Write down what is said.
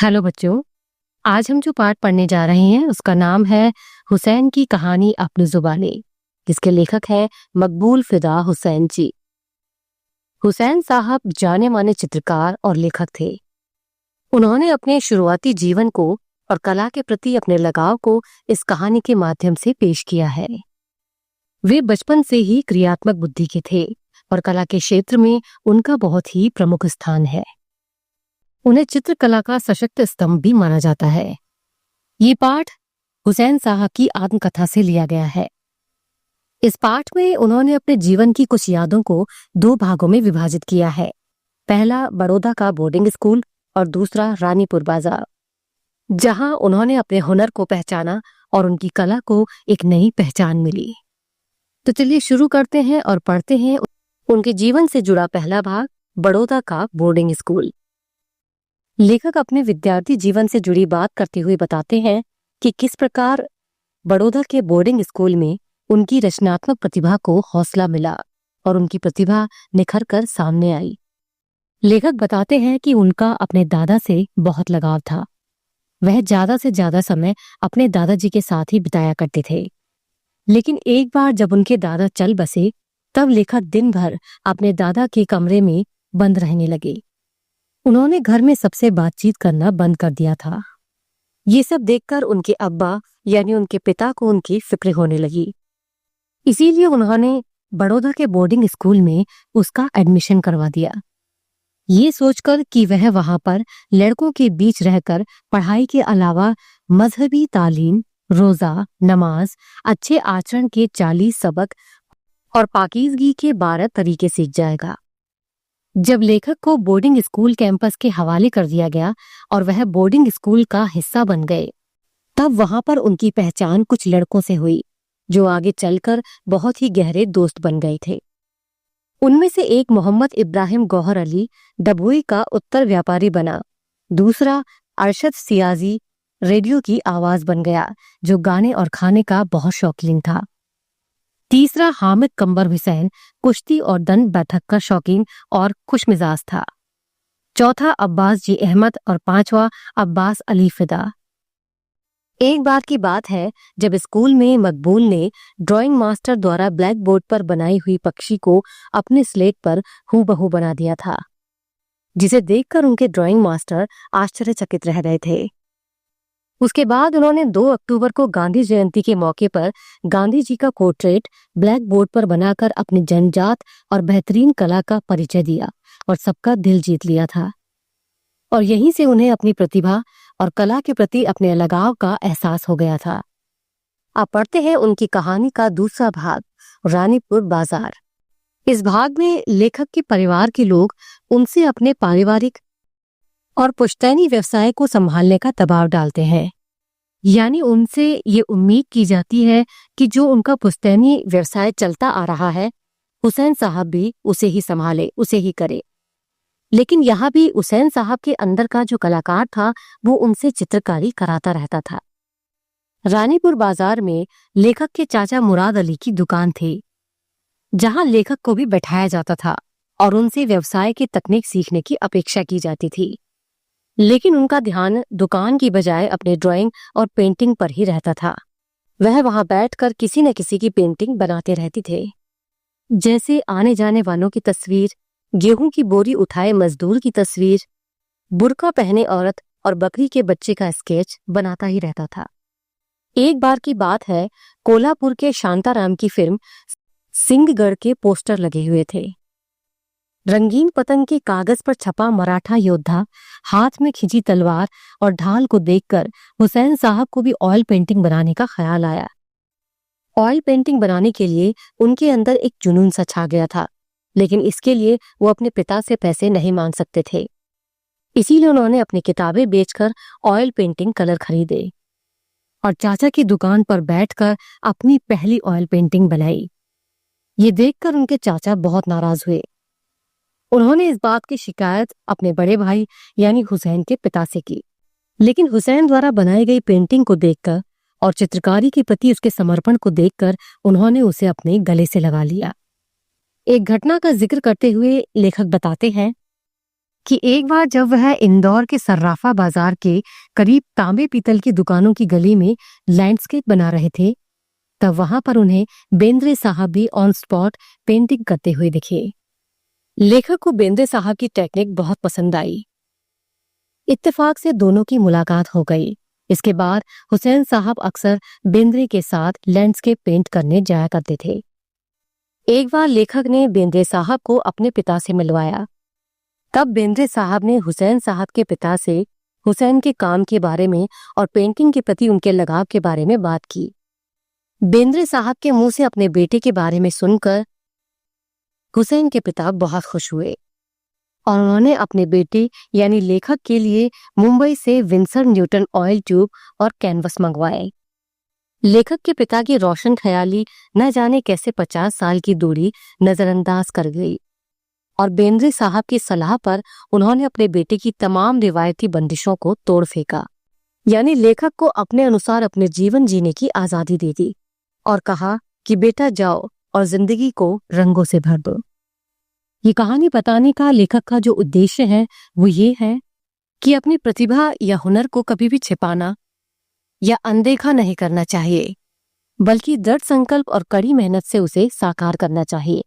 Hello बच्चों। आज हम जो पाठ पढ़ने जा रहे हैं उसका नाम है हुसैन की कहानी अपनी जुबानी, जिसके लेखक हैं मकबूल फिदा हुसैन जी। हुसैन साहब जाने माने चित्रकार और लेखक थे। उन्होंने अपने शुरुआती जीवन को और कला के प्रति अपने लगाव को इस कहानी के माध्यम से पेश किया है। वे बचपन से ही क्रियात्मक बुद्धि के थे और कला के क्षेत्र में उनका बहुत ही प्रमुख स्थान है। उन्हें चित्रकला का सशक्त स्तंभ भी माना जाता है। ये पाठ हुसैन साहब की आत्मकथा से लिया गया है। इस पाठ में उन्होंने अपने जीवन की कुछ यादों को दो भागों में विभाजित किया है। पहला बड़ौदा का बोर्डिंग स्कूल और दूसरा रानीपुर बाजार, जहां उन्होंने अपने हुनर को पहचाना और उनकी कला को एक नई पहचान मिली। तो चलिए शुरू करते हैं और पढ़ते हैं उनके जीवन से जुड़ा पहला भाग, बड़ौदा का बोर्डिंग स्कूल। लेखक अपने विद्यार्थी जीवन से जुड़ी बात करते हुए बताते हैं कि किस प्रकार बड़ौदा के बोर्डिंग स्कूल में उनकी रचनात्मक प्रतिभा को हौसला मिला और उनकी प्रतिभा निखर कर सामने आई। लेखक बताते हैं कि उनका अपने दादा से बहुत लगाव था। वह ज्यादा से ज्यादा समय अपने दादाजी के साथ ही बिताया करते थे। लेकिन एक बार जब उनके दादा चल बसे, तब लेखक दिन भर अपने दादा के कमरे में बंद रहने लगे। उन्होंने घर में सबसे बातचीत करना बंद कर दिया था। ये सब देखकर उनके अब्बा यानी उनके पिता को उनकी फिक्र होने लगी। इसीलिए उन्होंने बड़ौदा के बोर्डिंग स्कूल में उसका एडमिशन करवा दिया, ये सोचकर कि वह वहां पर लड़कों के बीच रहकर पढ़ाई के अलावा मजहबी तालीम, रोजा, नमाज, अच्छे आचरण के 40 सबक और पाकीज़गी के 12 तरीके सीख जाएगा। जब लेखक को बोर्डिंग स्कूल कैंपस के हवाले कर दिया गया और वह बोर्डिंग स्कूल का हिस्सा बन गए, तब वहां पर उनकी पहचान कुछ लड़कों से हुई जो आगे चलकर बहुत ही गहरे दोस्त बन गए थे। उनमें से एक मोहम्मद इब्राहिम गौहर अली डभोई का उत्तर व्यापारी बना। दूसरा अरशद सियाजी रेडियो की आवाज बन गया, जो गाने और खाने का बहुत शौकीन था। तीसरा हामिद कंबर हुसैन कुश्ती और दंड बैठक का शौकीन और खुशमिजाज था। चौथा अब्बास जी अहमद और पांचवा अब्बास अली फिदा। एक बार की बात है जब स्कूल में मकबूल ने ड्राइंग मास्टर द्वारा ब्लैक बोर्ड पर बनाई हुई पक्षी को अपने स्लेट पर हूबहू बना दिया था, जिसे देखकर उनके ड्राइंग मास्टर आश्चर्यचकित रह गए थे। उसके बाद उन्होंने 2 अक्टूबर को गांधी जयंती के मौके पर गांधी जी का पोर्ट्रेट ब्लैक बोर्ड पर बनाकर अपनी जन्मजात और बेहतरीन कला का परिचय दिया और सबका दिल जीत लिया था। और यहीं से उन्हें अपनी प्रतिभा और कला के प्रति अपने लगाव का एहसास हो गया था। अब पढ़ते हैं उनकी कहानी का दूसरा भाग, रानीपुर बाजार। इस भाग में लेखक के परिवार के लोग उनसे अपने पारिवारिक और पुश्तैनी व्यवसाय को संभालने का दबाव डालते हैं। यानी उनसे ये उम्मीद की जाती है कि जो उनका पुश्तैनी व्यवसाय चलता आ रहा है, हुसैन साहब भी उसे ही संभाले, उसे ही करे। लेकिन यहाँ भी हुसैन साहब के अंदर का जो कलाकार था वो उनसे चित्रकारी कराता रहता था। रानीपुर बाजार में लेखक के चाचा मुराद अली की दुकान थी, जहां लेखक को भी बैठाया जाता था और उनसे व्यवसाय की तकनीक सीखने की अपेक्षा की जाती थी। लेकिन उनका ध्यान दुकान की बजाय अपने ड्राइंग और पेंटिंग पर ही रहता था। वह वहां बैठकर किसी न किसी की पेंटिंग बनाते रहते थे, जैसे आने जाने वालों की तस्वीर, गेहूं की बोरी उठाए मजदूर की तस्वीर, बुर्का पहने औरत और बकरी के बच्चे का स्केच बनाता ही रहता था। एक बार की बात है, कोल्हापुर के शांताराम की फिल्म सिंहगढ़ के पोस्टर लगे हुए थे। रंगीन पतंग के कागज पर छपा मराठा योद्धा हाथ में खिंची तलवार और ढाल को देखकर हुसैन साहब को भी ऑयल पेंटिंग बनाने का ख्याल आया। ऑयल पेंटिंग बनाने के लिए उनके अंदर एक जुनून सा छा गया था, लेकिन इसके लिए वो अपने पिता से पैसे नहीं मांग सकते थे। इसीलिए उन्होंने अपनी किताबें बेचकर ऑयल पेंटिंग कलर खरीदे और चाचा की दुकान पर बैठकर अपनी पहली ऑयल पेंटिंग बनाई। ये देखकर उनके चाचा बहुत नाराज हुए। उन्होंने इस बात की शिकायत अपने बड़े भाई यानी हुसैन के पिता से की। लेकिन हुसैन द्वारा बनाई गई पेंटिंग को देखकर और चित्रकारी के प्रति उसके समर्पण को देखकर उन्होंने उसे अपने गले से लगा लिया। एक घटना का जिक्र करते हुए लेखक बताते हैं, कि एक बार जब वह इंदौर के सर्राफा बाजार के करीब तांबे पीतल की दुकानों की गली में लैंडस्केप बना रहे थे, तब वहां पर उन्हें बेंद्रे साहब भी ऑन स्पॉट पेंटिंग करते हुए दिखे। लेखक को बेंद्रे साहब की टेक्निक बहुत पसंद आई। इत्तेफाक से दोनों की मुलाकात हो गई। इसके बाद हुसैन साहब अक्सर बेंद्रे के साथ लैंडस्केप पेंट करने जाया करते थे। एक बार लेखक ने बेंद्रे साहब को अपने पिता से मिलवाया। तब बेंद्रे साहब ने हुसैन साहब के पिता से हुसैन के काम के बारे में और पेंटिंग के प्रति उनके लगाव के बारे में बात की। बेंद्रे साहब के मुंह से अपने बेटे के बारे में सुनकर हुसैन के पिता बहुत खुश हुए और उन्होंने अपने बेटे यानी लेखक के लिए मुंबई से विंसर न्यूटन ऑयल ट्यूब और कैनवस मंगवाए। लेखक के पिता की रोशन ख्याली न जाने कैसे 50 साल की दूरी नजरअंदाज कर गई और बेंद्रे साहब की सलाह पर उन्होंने अपने बेटे की तमाम रिवायती बंदिशों को तोड़ फेंका, यानी लेखक को अपने अनुसार अपने जीवन जीने की आजादी दे दी और कहा कि बेटा जाओ और जिंदगी को रंगों से भर दो। ये कहानी बताने का लेखक का जो उद्देश्य है वो ये है कि अपनी प्रतिभा या हुनर को कभी भी छिपाना या अनदेखा नहीं करना चाहिए, बल्कि दृढ़ संकल्प और कड़ी मेहनत से उसे साकार करना चाहिए।